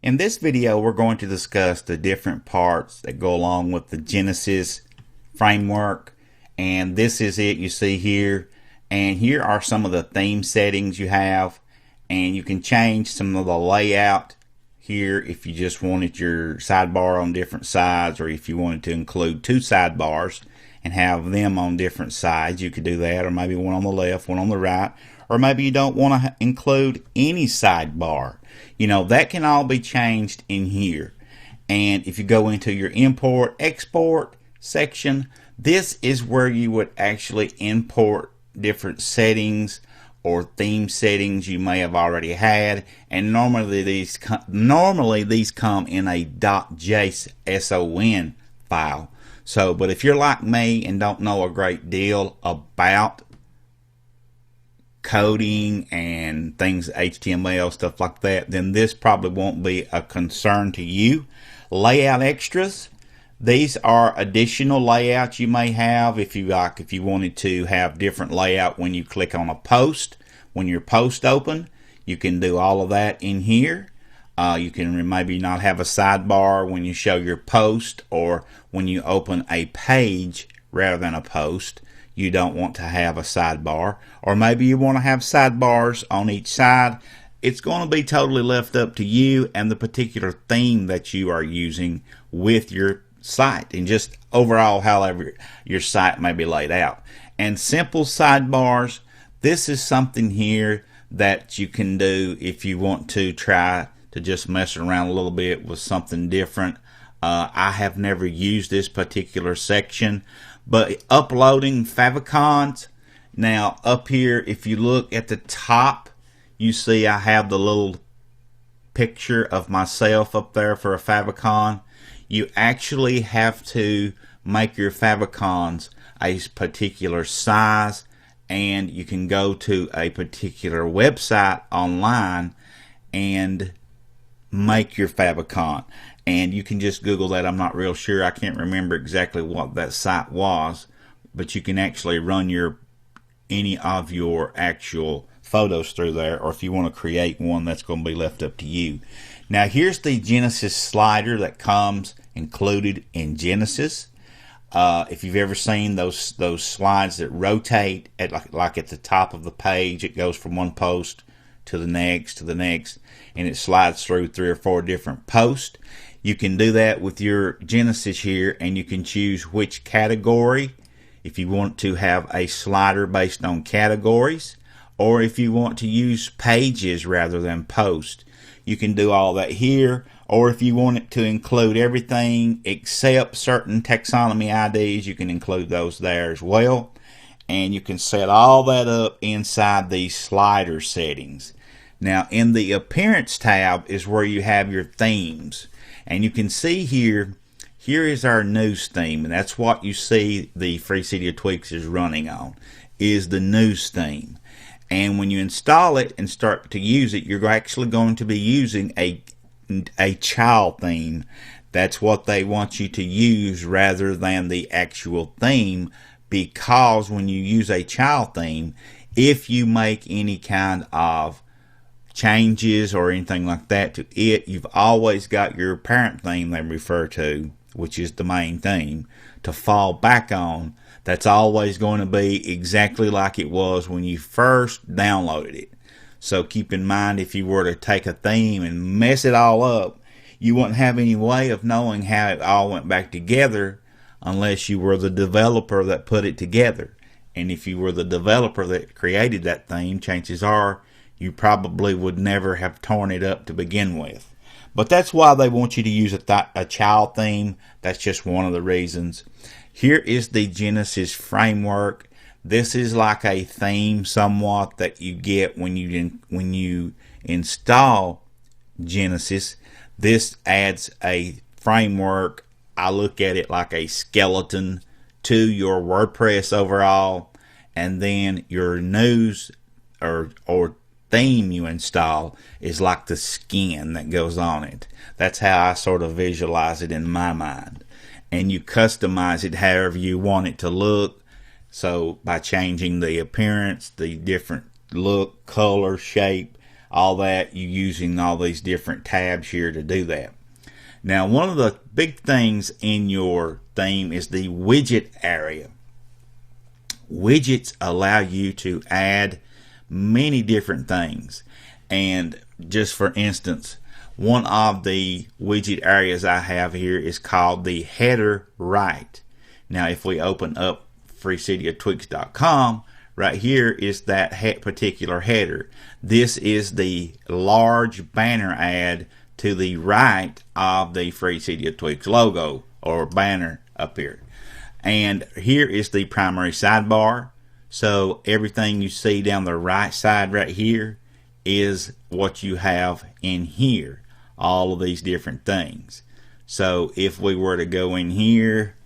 In this video, we're going to discuss the different parts that go along with the Genesis framework. And this is it you see here. And here are some of the theme settings you have. And you can change some of the layout here if you just wanted your sidebar on different sides, or if you wanted to include two sidebars and have them on different sides, you could do that. Or maybe one on the left, one on the right. Or maybe you don't want to include any sidebar. That can all be changed in here. And if you go into your import export section, this is where you would actually import different settings or theme settings you may have already had. And normally these come in a .json file. But if you're like me and don't know a great deal about coding and things, HTML, stuff like that, then this probably won't be a concern to you. Layout extras. These are additional layouts you may have if you wanted to have different layout when you click on a post. When your post open, you can do all of that in here. You can maybe not have a sidebar when you show your post, or when you open a page rather than a post, you don't want to have a sidebar. Or maybe you want to have sidebars on each side. It's going to be totally left up to you and the particular theme that you are using with your site, and just overall however your site may be laid out. And simple sidebars, this is something here that you can do if you want to try to just mess around a little bit with something different. I have never used this particular section, but uploading favicons. Now up here, if you look at the top, you see I have the little picture of myself up there for a favicon. You actually have to make your favicons a particular size, and you can go to a particular website online and make your favicon. And you can just Google that. I'm not real sure. I can't remember exactly what that site was, but you can actually run any of your actual photos through there, or if you want to create one, that's going to be left up to you. Now here's the Genesis slider that comes included in Genesis. If you've ever seen those slides that rotate at like at the top of the page, it goes from one post to the next, and it slides through 3 or 4 different posts. You can do that with your Genesis here, and you can choose which category, if you want to have a slider based on categories, or if you want to use pages rather than posts. You can do all that here, or if you want it to include everything except certain taxonomy IDs, you can include those there as well. And you can set all that up inside these slider settings. Now in the appearance tab is where you have your themes. And you can see here is our news theme, and that's what you see the Free City of Tweaks is running on, is the news theme. And when you install it and start to use it, you're actually going to be using a child theme. That's what they want you to use rather than the actual theme, because when you use a child theme, if you make any kind of changes or anything like that to it, you've always got your parent theme they refer to, which is the main theme, to fall back on. That's always going to be exactly like it was when you first downloaded it. So keep in mind, if you were to take a theme and mess it all up, you wouldn't have any way of knowing how it all went back together unless you were the developer that put it together. And if you were the developer that created that theme, chances are you probably would never have torn it up to begin with. But that's why they want you to use a child theme. That's just one of the reasons. Here is the Genesis framework. This is like a theme somewhat that you get when you install Genesis. This adds a framework. I look at it like a skeleton to your WordPress overall, and then your news or theme you install is like the skin that goes on it. That's how I sort of visualize it in my mind. And you customize it however you want it to look. So by changing the appearance, the different look, color, shape, all that, you using all these different tabs here to do that. Now, one of the big things in your theme is the widget area. Widgets allow you to add many different things. And just for instance, one of the widget areas I have here is called the header right. Now, if we open up freecityoftweaks.com, right here is that particular header. This is the large banner ad to the right of the Free City of Tweaks logo or banner up here. And here is the primary sidebar. So everything you see down the right side right here is what you have in here. All of these different things. So if we were to go in here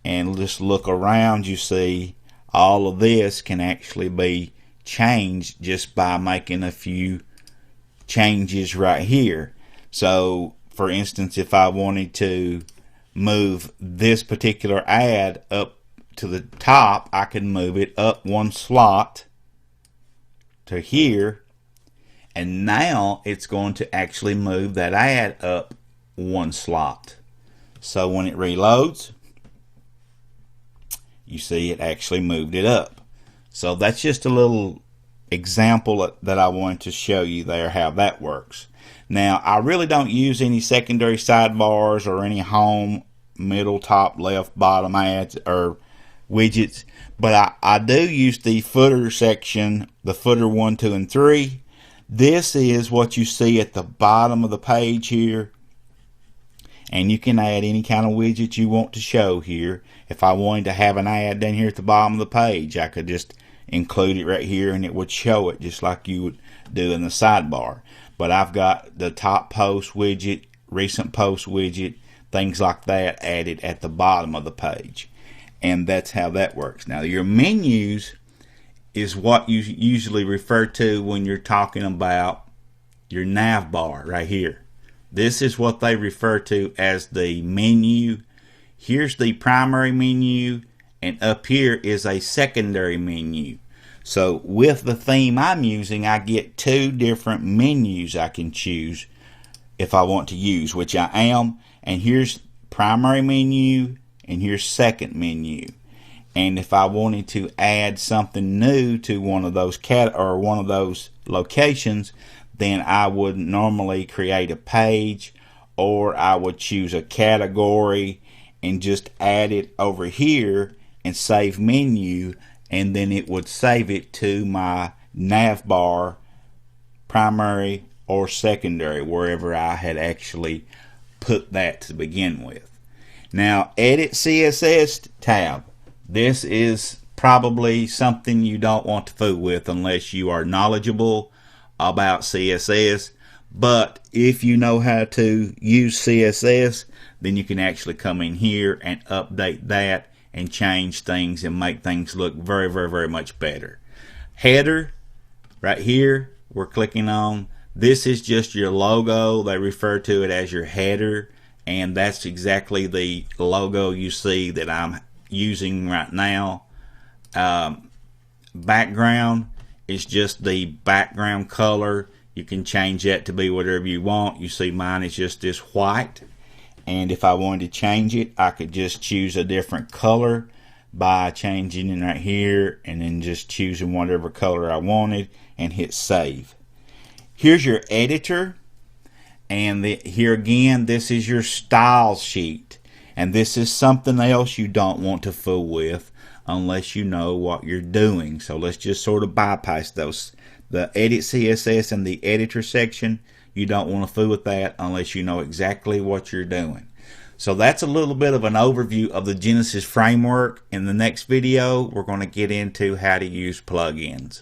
and just look around, you see all of this can actually be changed just by making a few changes right here. So for instance, if I wanted to move this particular ad up to the top, I can move it up one slot to here, and now it's going to actually move that ad up one slot. So when it reloads, you see it actually moved it up. So that's just a little example that I wanted to show you there how that works. Now, I really don't use any secondary sidebars or any home, middle, top, left, bottom ads or widgets, but I do use the footer section, the footer 1, 2, and 3. This is what you see at the bottom of the page here, and you can add any kind of widget you want to show here. If I wanted to have an ad down here at the bottom of the page, I could just include it right here and it would show it just like you would do in the sidebar. But I've got the top post widget, recent post widget, things like that added at the bottom of the page. And that's how that works. Now, your menus is what you usually refer to when you're talking about your nav bar right here. This is what they refer to as the menu. Here's the primary menu, and up here is a secondary menu. So with the theme I'm using, I get two different menus I can choose if I want to use, which I am. And here's primary menu, and here's second menu. And if I wanted to add something new to one of those one of those locations, then I would normally create a page, or I would choose a category and just add it over here and save menu, and then it would save it to my nav bar, primary or secondary, wherever I had actually put that to begin with. Now, edit CSS tab. This is probably something you don't want to fool with unless you are knowledgeable about CSS. But if you know how to use CSS, then you can actually come in here and update that and change things and make things look very, very, very much better. Header, right here, we're clicking on. This is just your logo. They refer to it as your header, and that's exactly the logo you see that I'm using right now. Background is just the background color. You can change that to be whatever you want. You see mine is just this white, and if I wanted to change it, I could just choose a different color by changing it right here and then just choosing whatever color I wanted and hit save. Here's your editor, and here again, this is your style sheet, and this is something else you don't want to fool with unless you know what you're doing. So let's just sort of bypass those. The edit CSS and the editor section, you don't want to fool with that unless you know exactly what you're doing. So that's a little bit of an overview of the Genesis framework. In the next video, we're going to get into how to use plugins.